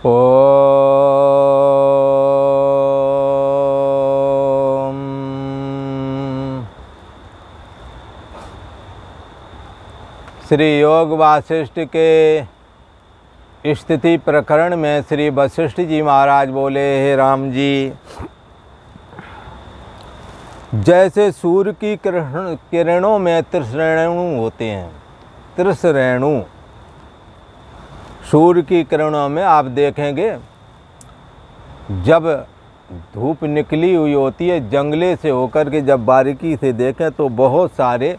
ओम। श्री योग वासिष्ठ के स्थिति प्रकरण में श्री वशिष्ठ जी महाराज बोले, हे राम जी, जैसे सूर्य की किरणों में 30 रेणु होते हैं। 30 रेणु सूर्य की किरणों में आप देखेंगे, जब धूप निकली हुई होती है जंगले से होकर के, जब बारीकी से देखें तो बहुत सारे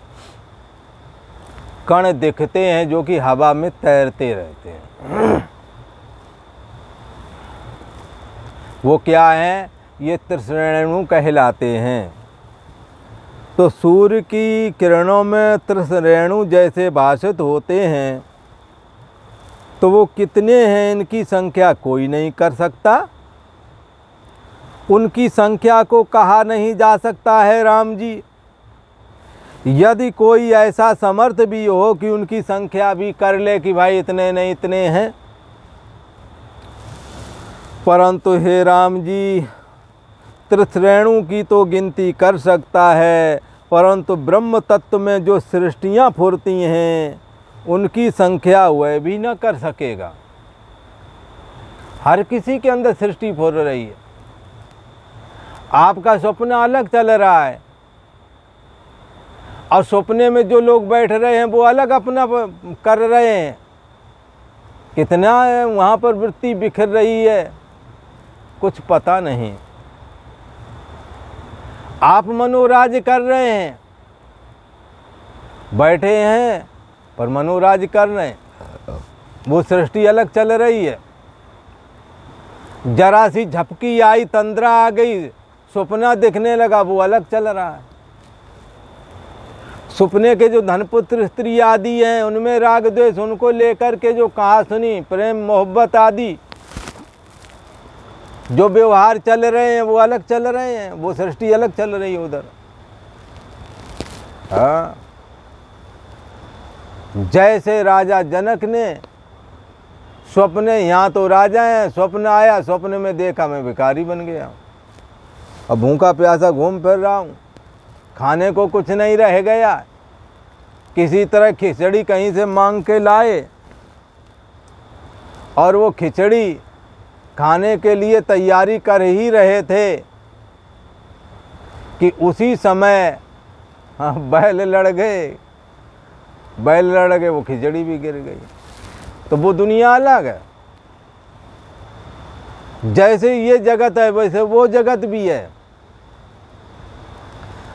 कण दिखते हैं जो कि हवा में तैरते रहते हैं। वो क्या हैं? ये 30 रेणु कहलाते हैं। तो सूर्य की किरणों में 30 रेणु जैसे भाषित होते हैं, तो वो कितने हैं इनकी संख्या कोई नहीं कर सकता। उनकी संख्या को कहा नहीं जा सकता है राम जी। यदि कोई ऐसा समर्थ भी हो कि उनकी संख्या भी कर ले कि भाई इतने नहीं इतने हैं, परंतु हे राम जी, 30 रेणु की तो गिनती कर सकता है, परंतु ब्रह्म तत्व में जो सृष्टियाँ फुरती हैं उनकी संख्या वह भी न कर सकेगा। हर किसी के अंदर सृष्टि फुर रही है। आपका स्वप्न अलग चल रहा है और सपने में जो लोग बैठ रहे हैं वो अलग अपना कर रहे हैं। कितना है वहाँ पर वृत्ति बिखर रही है, कुछ पता नहीं। आप मनोराज कर रहे हैं, बैठे हैं पर मनोराज कर रहे हैं, वो सृष्टि अलग चल रही है। जरा सी झपकी आई, तंद्रा आ गई, सपना दिखने लगा, वो अलग चल रहा है। सपने के जो धनपुत्र स्त्री आदि हैं उनमें राग द्वेष, उनको लेकर के जो कहा सुनी प्रेम मोहब्बत आदि जो व्यवहार चल रहे हैं वो अलग चल रहे हैं, वो सृष्टि अलग चल रही है उधर। हाँ, जैसे राजा जनक ने स्वप्ने, यहाँ तो राजा हैं, स्वप्न आया, स्वप्न में देखा मैं भिखारी बन गया, अब भूखा प्यासा घूम फिर रहा हूँ, खाने को कुछ नहीं रह गया। किसी तरह खिचड़ी कहीं से मांग के लाए और वो खिचड़ी खाने के लिए तैयारी कर ही रहे थे कि उसी समय बैल लड़ गए, वो खिचड़ी भी गिर गई। तो वो दुनिया अलग है। जैसे ये जगत है वैसे वो जगत भी है।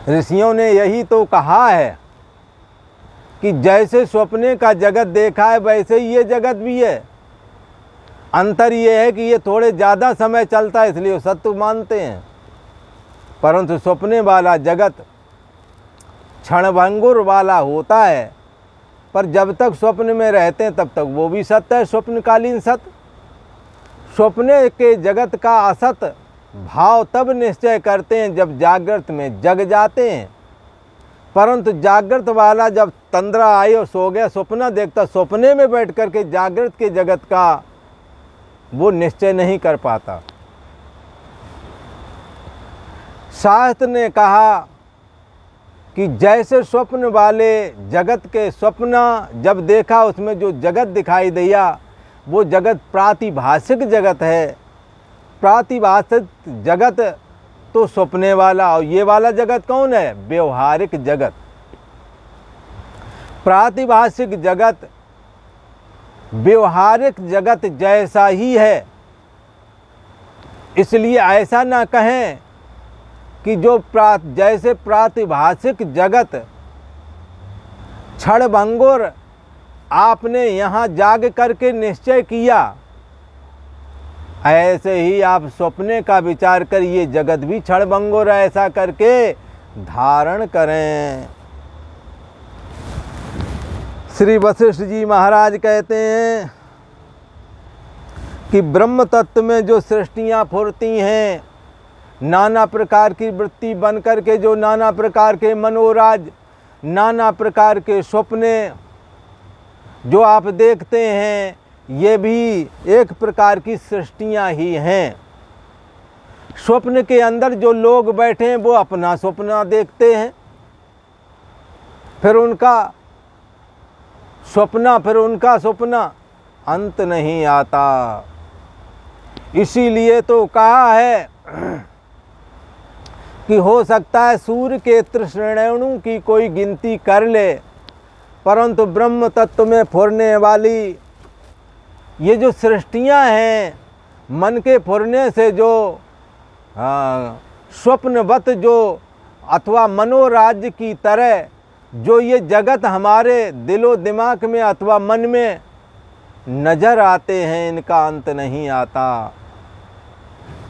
ऋषियों ने यही तो कहा है कि जैसे स्वप्ने का जगत देखा है वैसे ही ये जगत भी है। अंतर ये है कि ये थोड़े ज़्यादा समय चलता है इसलिए सत्य मानते हैं, परंतु स्वप्ने वाला जगत क्षणभंगुर वाला होता है। पर जब तक स्वप्न में रहते हैं तब तक वो भी सत्य है, स्वप्नकालीन सत्य। स्वप्ने के जगत का असत भाव तब निश्चय करते हैं जब जागृत में जग जाते हैं, परंतु जागृत वाला जब तंद्रा आई और सो गया, स्वप्न देखता, स्वप्ने में बैठ कर के जागृत के जगत का वो निश्चय नहीं कर पाता। शास्त्र ने कहा कि जैसे स्वप्न वाले जगत के स्वप्न जब देखा उसमें जो जगत दिखाई दिया वो जगत प्रातिभाषिक जगत है। प्रातिभाषिक जगत तो स्वप्ने वाला, और ये वाला जगत कौन है? व्यवहारिक जगत। प्रातिभाषिक जगत व्यवहारिक जगत जैसा ही है। इसलिए ऐसा ना कहें कि जो जैसे प्रातिभाषिक जगत क्षणभंगुर आपने यहाँ जाग करके निश्चय किया, ऐसे ही आप स्वप्ने का विचार कर ये जगत भी क्षणभंगुर ऐसा करके धारण करें। श्री वशिष्ठ जी महाराज कहते हैं कि ब्रह्म तत्व में जो सृष्टियाँ फुरती हैं, नाना प्रकार की वृत्ति बन कर के जो नाना प्रकार के मनोराज, नाना प्रकार के स्वप्ने जो आप देखते हैं, ये भी एक प्रकार की सृष्टियाँ ही हैं। स्वप्न के अंदर जो लोग बैठे हैं वो अपना स्वप्न देखते हैं, फिर उनका स्वप्न अंत नहीं आता। इसीलिए तो कहा है कि हो सकता है सूर्य के त्रिश्रेणु की कोई गिनती कर ले, परंतु ब्रह्म तत्व में फुरने वाली ये जो सृष्टियां हैं, मन के फुरने से जो स्वप्नवत जो अथवा मनोराज्य की तरह जो ये जगत हमारे दिलो दिमाग में अथवा मन में नजर आते हैं, इनका अंत नहीं आता।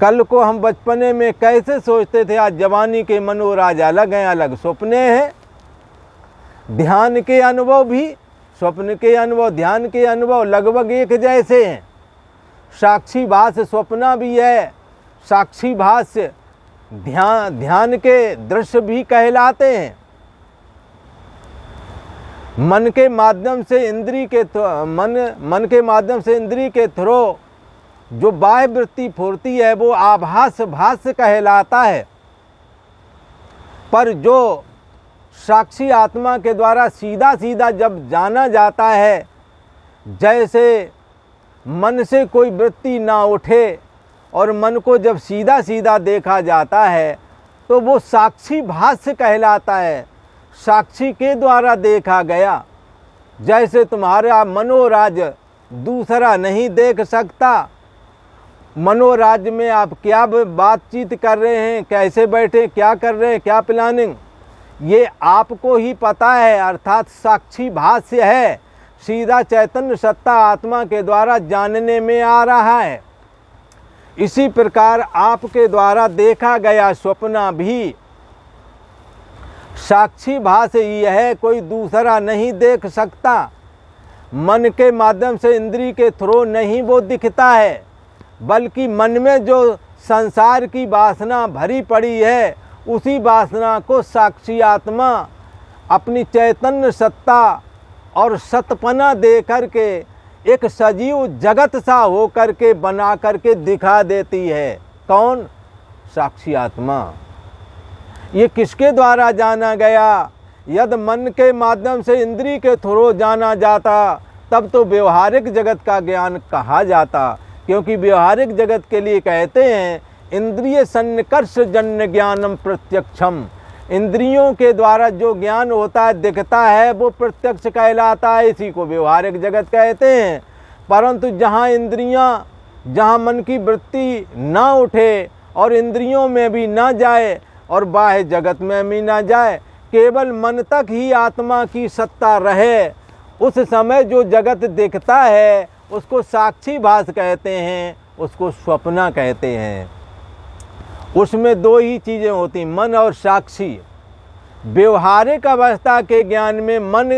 कल को हम बचपने में कैसे सोचते थे, आज जवानी के मनोराज अलग हैं, अलग सपने हैं। ध्यान के अनुभव भी, स्वप्न के अनुभव, ध्यान के अनुभव लगभग एक जैसे हैं। साक्षी भास स्वप्न भी है, साक्षी भास ध्यान के दृश्य भी कहलाते हैं। मन के माध्यम से इंद्रिय के थ्रू जो बाह्य वृत्ति फूर्ति है वो आभास भास कहलाता है। पर जो साक्षी आत्मा के द्वारा सीधा सीधा जब जाना जाता है, जैसे मन से कोई वृत्ति ना उठे और मन को जब सीधा सीधा देखा जाता है, तो वो साक्षी भास कहलाता है। साक्षी के द्वारा देखा गया। जैसे तुम्हारा मनोराज दूसरा नहीं देख सकता, मनोराज में आप क्या बातचीत कर रहे हैं, कैसे बैठे, क्या कर रहे हैं, क्या प्लानिंग, ये आपको ही पता है, अर्थात साक्षी भाष्य है, सीधा चैतन्य सत्ता आत्मा के द्वारा जानने में आ रहा है। इसी प्रकार आपके द्वारा देखा गया स्वप्न भी साक्षी भाष्य ही है, कोई दूसरा नहीं देख सकता। मन के माध्यम से इंद्रिय के थ्रू नहीं वो दिखता है, बल्कि मन में जो संसार की वासना भरी पड़ी है, उसी वासना को साक्षी आत्मा अपनी चैतन्य सत्ता और सतपना दे करके एक सजीव जगत सा हो करके बना करके दिखा देती है। कौन? साक्षी आत्मा। ये किसके द्वारा जाना गया? यदि मन के माध्यम से इंद्रिय के थ्रू जाना जाता तब तो व्यवहारिक जगत का ज्ञान कहा जाता, क्योंकि व्यवहारिक जगत के लिए कहते हैं इंद्रिय सन्निकर्ष जन्य ज्ञानम प्रत्यक्षम। इंद्रियों के द्वारा जो ज्ञान होता है, दिखता है, वो प्रत्यक्ष कहलाता है, इसी को व्यवहारिक जगत कहते हैं। परंतु जहाँ इंद्रियाँ, जहाँ मन की वृत्ति ना उठे और इंद्रियों में भी ना जाए और बाह्य जगत में भी ना जाए, केवल मन तक ही आत्मा की सत्ता रहे, उस समय जो जगत दिखता है उसको साक्षी भास कहते हैं, उसको स्वप्न कहते हैं। उसमें दो ही चीज़ें होती, मन और साक्षी। व्यवहारिक अवस्था के ज्ञान में मन,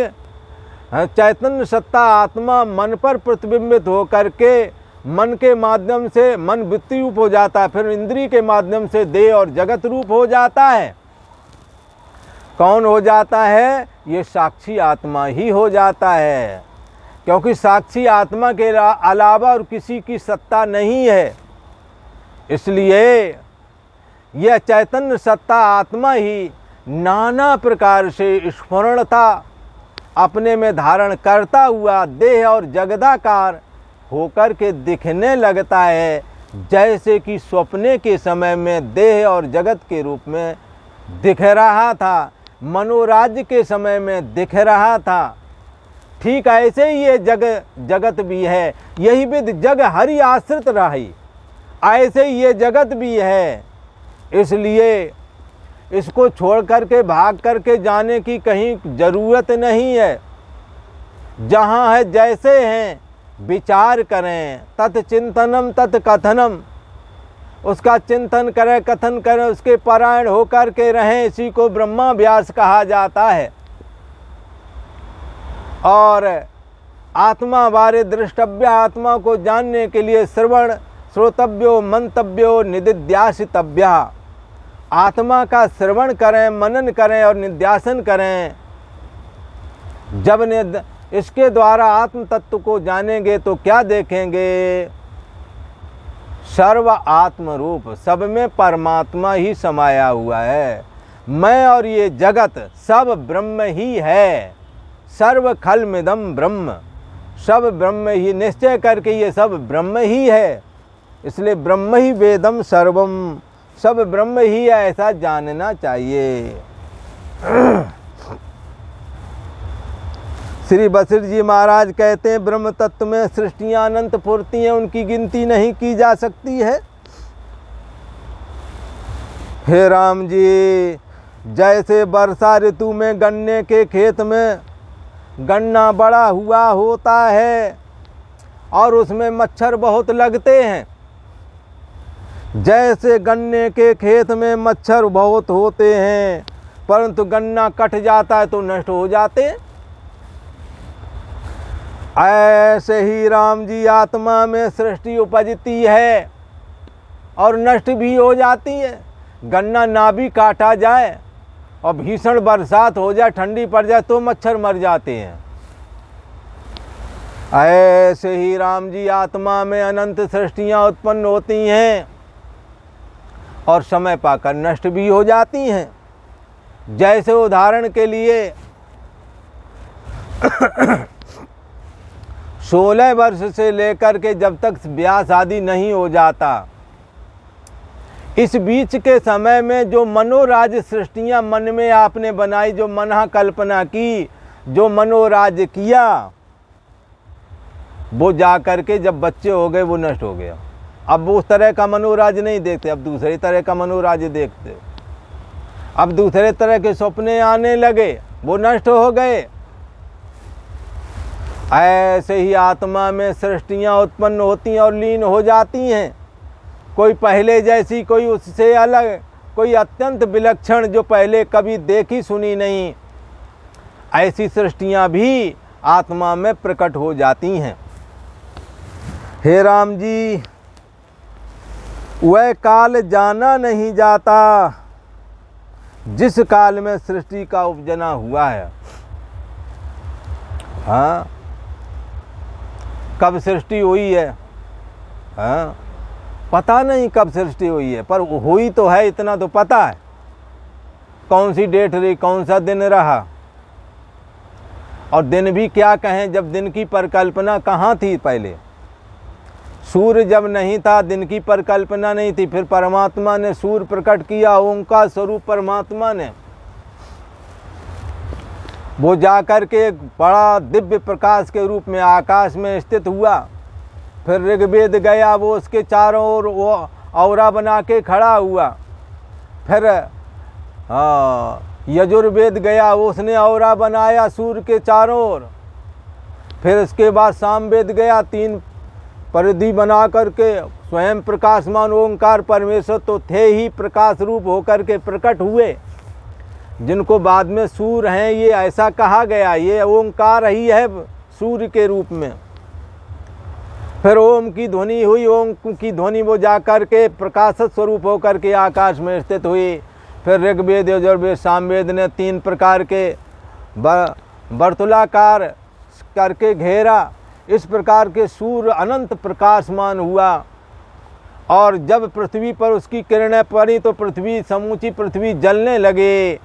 चैतन्य सत्ता आत्मा मन पर प्रतिबिंबित होकर के मन के माध्यम से मन वृत्ति रूप हो जाता है, फिर इंद्रिय के माध्यम से देह और जगत रूप हो जाता है। कौन हो जाता है? ये साक्षी आत्मा ही हो जाता है, क्योंकि साक्षी आत्मा के अलावा और किसी की सत्ता नहीं है। इसलिए यह चैतन्य सत्ता आत्मा ही नाना प्रकार से स्फुरणता अपने में धारण करता हुआ देह और जगदाकार होकर के दिखने लगता है, जैसे कि स्वप्ने के समय में देह और जगत के रूप में दिख रहा था, मनोराज्य के समय में दिख रहा था। ठीक ऐसे ही ये जगत भी है। यही विद जग हरि आश्रित रही, ऐसे ही ये जगत भी है। इसलिए इसको छोड़ करके भाग करके जाने की कहीं ज़रूरत नहीं है। जहाँ है जैसे हैं विचार करें, तत्चिंतनम तत्कथनम, उसका चिंतन करें, कथन करें, उसके परायण होकर के रहें, इसी को ब्रह्माभ्यास कहा जाता है। और आत्मा बारे दृष्टव्य, आत्मा को जानने के लिए श्रवण श्रोतव्यो मंतव्यो निदिध्यासितव्य, आत्मा का श्रवण करें, मनन करें और निध्यासन करें। इसके द्वारा आत्म तत्व को जानेंगे तो क्या देखेंगे? सर्व आत्म रूप, सब में परमात्मा ही समाया हुआ है। मैं और ये जगत सब ब्रह्म ही है। सर्व खलमिदं ब्रह्म, सब ब्रह्म ही, निश्चय करके ये सब ब्रह्म ही है। इसलिए ब्रह्म ही वेदम सर्वम, सब ब्रह्म ही है, ऐसा जानना चाहिए। श्री बसिर जी महाराज कहते हैं, ब्रह्म तत्व में सृष्टियां अनंत फुर्ती हैं, उनकी गिनती नहीं की जा सकती है। हे राम जी, जैसे वर्षा ऋतु में गन्ने के खेत में गन्ना बड़ा हुआ होता है और उसमें मच्छर बहुत लगते हैं, जैसे गन्ने के खेत में मच्छर बहुत होते हैं परंतु गन्ना कट जाता है तो नष्ट हो जाते हैं, ऐसे ही राम जी आत्मा में सृष्टि उपजती है और नष्ट भी हो जाती है। गन्ना ना भी काटा जाए और भीषण बरसात हो जाए, ठंडी पड़ जाए तो मच्छर मर जाते हैं। ऐसे ही राम जी आत्मा में अनंत सृष्टियां उत्पन्न होती हैं और समय पाकर नष्ट भी हो जाती हैं। जैसे उदाहरण के लिए 16 वर्ष से लेकर के जब तक ब्याह शादी नहीं हो जाता, इस बीच के समय में जो मनोराज सृष्टियां मन में आपने बनाई, जो मनः कल्पना की, जो मनोराज किया, वो जा करके जब बच्चे हो गए वो नष्ट हो गया। अब वो उस तरह का मनोराज नहीं देखते, अब दूसरे तरह का मनोराज देखते। अब दूसरे तरह के सपने आने लगे, वो नष्ट हो गए। ऐसे ही आत्मा में सृष्टियां उत्पन्न होती हैं और लीन हो जाती हैं, कोई पहले जैसी, कोई उससे अलग, कोई अत्यंत विलक्षण जो पहले कभी देखी सुनी नहीं, ऐसी सृष्टियां भी आत्मा में प्रकट हो जाती हैं। हे राम जी, वह काल जाना नहीं जाता जिस काल में सृष्टि का उपजना हुआ है। हाँ, कब सृष्टि हुई है, हाँ, पता नहीं कब सृष्टि हुई है, पर हुई तो है, इतना तो पता है। कौन सी डेट रही, कौन सा दिन रहा, और दिन भी क्या कहें, जब दिन की परिकल्पना कहाँ थी पहले। सूर्य जब नहीं था, दिन की परिकल्पना नहीं थी, फिर परमात्मा ने सूर्य प्रकट किया, ओंकार स्वरूप परमात्मा ने, वो जाकर के एक बड़ा दिव्य प्रकाश के रूप में आकाश में स्थित हुआ। फिर ऋग्वेद गया, वो उसके चारों ओर वो औरा बना के खड़ा हुआ। फिर यजुर्वेद गया, वो उसने औरा बनाया सूर्य के चारों ओर। फिर उसके बाद सामवेद गया, 3 परिधि बना करके स्वयं प्रकाशमान ओंकार परमेश्वर तो थे ही, प्रकाश रूप होकर के प्रकट हुए, जिनको बाद में सूर्य हैं ये ऐसा कहा गया, ये ओंकार ही है सूर्य के रूप में। फिर ओम की ध्वनि हुई, ओम की ध्वनि वो जा कर के प्रकाश स्वरूप होकर के आकाश में स्थित हुई। फिर ऋग्वेद यजुर्वेद सामवेद ने 3 प्रकार के वर्तुलाकार करके घेरा। इस प्रकार के सूर्य अनंत प्रकाशमान हुआ और जब पृथ्वी पर उसकी किरणें पड़ी तो पृथ्वी, समूची पृथ्वी जलने लगे।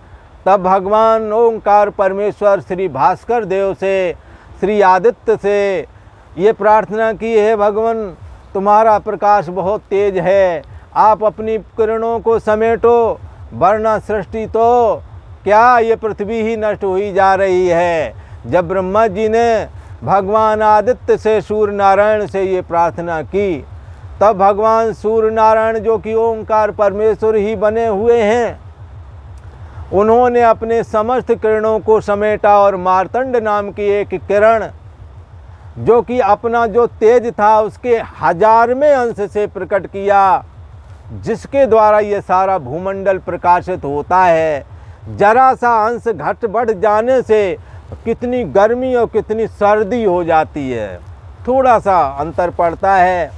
तब भगवान ओंकार परमेश्वर श्री भास्कर देव से, श्री आदित्य से ये प्रार्थना की, है भगवान तुम्हारा प्रकाश बहुत तेज है, आप अपनी किरणों को समेटो, वरना सृष्टि तो क्या ये पृथ्वी ही नष्ट हुई जा रही है। जब ब्रह्मा जी ने भगवान आदित्य से, सूर्य नारायण से ये प्रार्थना की, तब भगवान सूर्य नारायण जो कि ओंकार परमेश्वर ही बने हुए हैं, उन्होंने अपने समस्त किरणों को समेटा और मार्तंड नाम की एक किरण, जो कि अपना जो तेज था उसके 1000वें अंश से प्रकट किया, जिसके द्वारा ये सारा भूमंडल प्रकाशित होता है। जरा सा अंश घट बढ़ जाने से कितनी गर्मी और कितनी सर्दी हो जाती है, थोड़ा सा अंतर पड़ता है।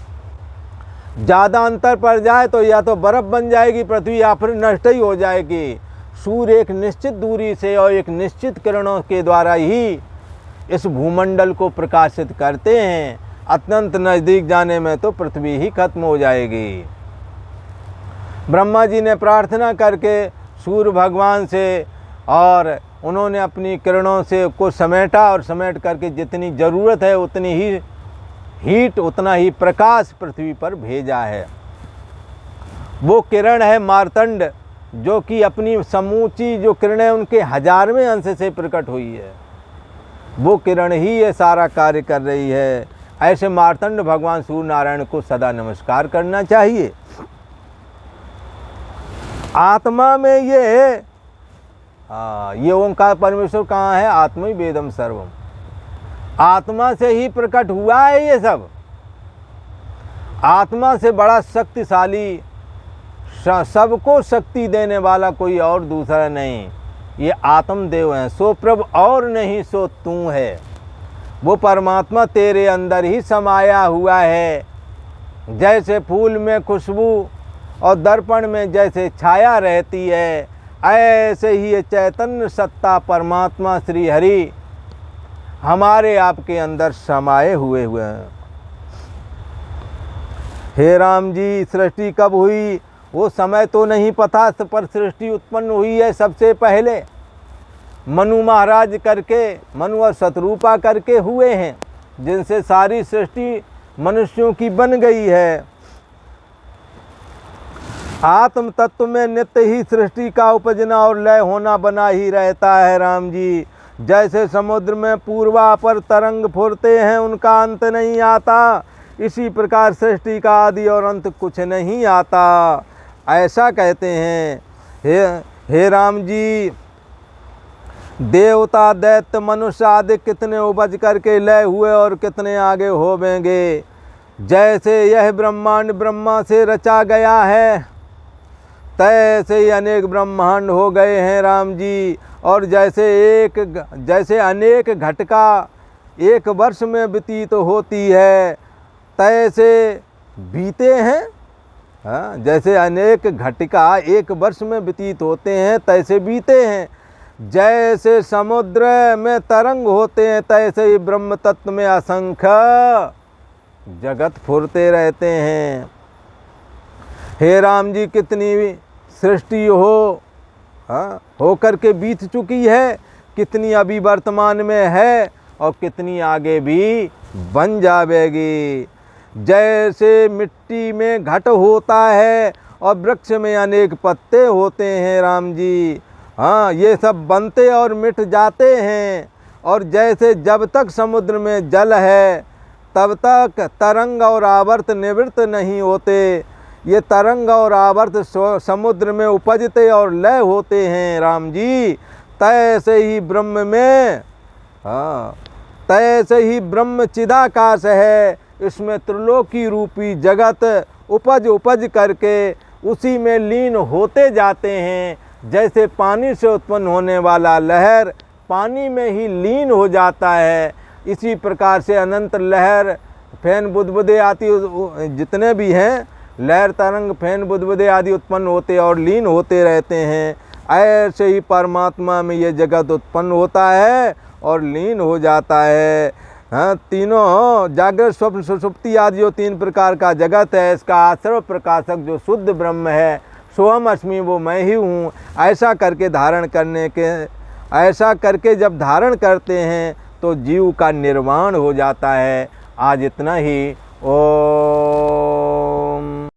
ज़्यादा अंतर पड़ जाए तो या तो बर्फ़ बन जाएगी पृथ्वी या फिर नष्ट ही हो जाएगी। सूर्य एक निश्चित दूरी से और एक निश्चित किरणों के द्वारा ही इस भूमंडल को प्रकाशित करते हैं। अत्यंत नज़दीक जाने में तो पृथ्वी ही खत्म हो जाएगी। ब्रह्मा जी ने प्रार्थना करके सूर्य भगवान से, और उन्होंने अपनी किरणों से को समेटा, और समेट करके जितनी ज़रूरत है उतनी ही हीट, उतना ही प्रकाश पृथ्वी पर भेजा है। वो किरण है मार्तंड, जो कि अपनी समूची जो किरणें उनके 1000वें अंश से प्रकट हुई है। वो किरण ही ये सारा कार्य कर रही है। ऐसे मार्तंड भगवान सूर्य नारायण को सदा नमस्कार करना चाहिए। आत्मा में ये ओंकार परमेश्वर कहाँ है? आत्मा ही वेदम सर्वम। आत्मा से ही प्रकट हुआ है ये सब। आत्मा से बड़ा शक्तिशाली, सबको शक्ति देने वाला कोई और दूसरा नहीं। ये आत्मदेव हैं। सो प्रभु और नहीं सो तू है। वो परमात्मा तेरे अंदर ही समाया हुआ है। जैसे फूल में खुशबू और दर्पण में जैसे छाया रहती है, ऐसे ही ये चैतन्य सत्ता परमात्मा श्री हरि हमारे आपके अंदर समाये हुए हैं। हे राम जी, सृष्टि कब हुई वो समय तो नहीं पता, पर सृष्टि उत्पन्न हुई है सबसे पहले मनु महाराज करके, मनु और शतरूपा करके हुए हैं, जिनसे सारी सृष्टि मनुष्यों की बन गई है। आत्म तत्व में नित्य ही सृष्टि का उपजना और लय होना बना ही रहता है राम जी। जैसे समुद्र में पूर्वापर तरंग फुरते हैं, उनका अंत नहीं आता, इसी प्रकार सृष्टि का आदि और अंत कुछ नहीं आता, ऐसा कहते हैं। हे राम जी, देवता दैत्य मनुष्य आदि कितने उपज करके लय हुए और कितने आगे होवेंगे। जैसे यह ब्रह्मांड ब्रह्मा से रचा गया है, तैसे ही अनेक ब्रह्मांड हो गए हैं राम जी। और जैसे अनेक घटिका एक वर्ष में व्यतीत होती है, तैसे बीते हैं। हाँ, जैसे अनेक घटिका एक वर्ष में व्यतीत होते हैं, तैसे बीते हैं। जैसे समुद्र में तरंग होते हैं, तैसे ही ब्रह्म तत्व में असंख्य जगत फुरते रहते हैं। हे राम जी, कितनी सृष्टि हो करके बीत चुकी है, कितनी अभी वर्तमान में है और कितनी आगे भी बन जाएगी। जैसे मिट्टी में घट होता है और वृक्ष में अनेक पत्ते होते हैं राम जी। हाँ, ये सब बनते और मिट जाते हैं। और जैसे जब तक समुद्र में जल है तब तक तरंग और आवर्त निवृत्त नहीं होते। ये तरंग और आवर्त समुद्र में उपजते और लय होते हैं राम जी। तैसे ही ब्रह्म में, हाँ, तैसे ही ब्रह्म चिदाकाश है। इसमें त्रिलोकी रूपी जगत उपज करके उसी में लीन होते जाते हैं। जैसे पानी से उत्पन्न होने वाला लहर पानी में ही लीन हो जाता है, इसी प्रकार से अनंत लहर फैन बुदबुदे आदि जितने भी हैं, लहर तरंग फैन बुदबुदे आदि उत्पन्न होते और लीन होते रहते हैं। ऐसे ही परमात्मा में ये जगत उत्पन्न होता है और लीन हो जाता है। हाँ, तीनों जागृत स्वप्न सुषुप्ति आदि जो 3 प्रकार का जगत है, इसका आश्रव प्रकाशक जो शुद्ध ब्रह्म है, सोहम अस्मि, वो मैं ही हूँ। ऐसा करके जब धारण करते हैं तो जीव का निर्वाण हो जाता है। आज इतना ही। ओ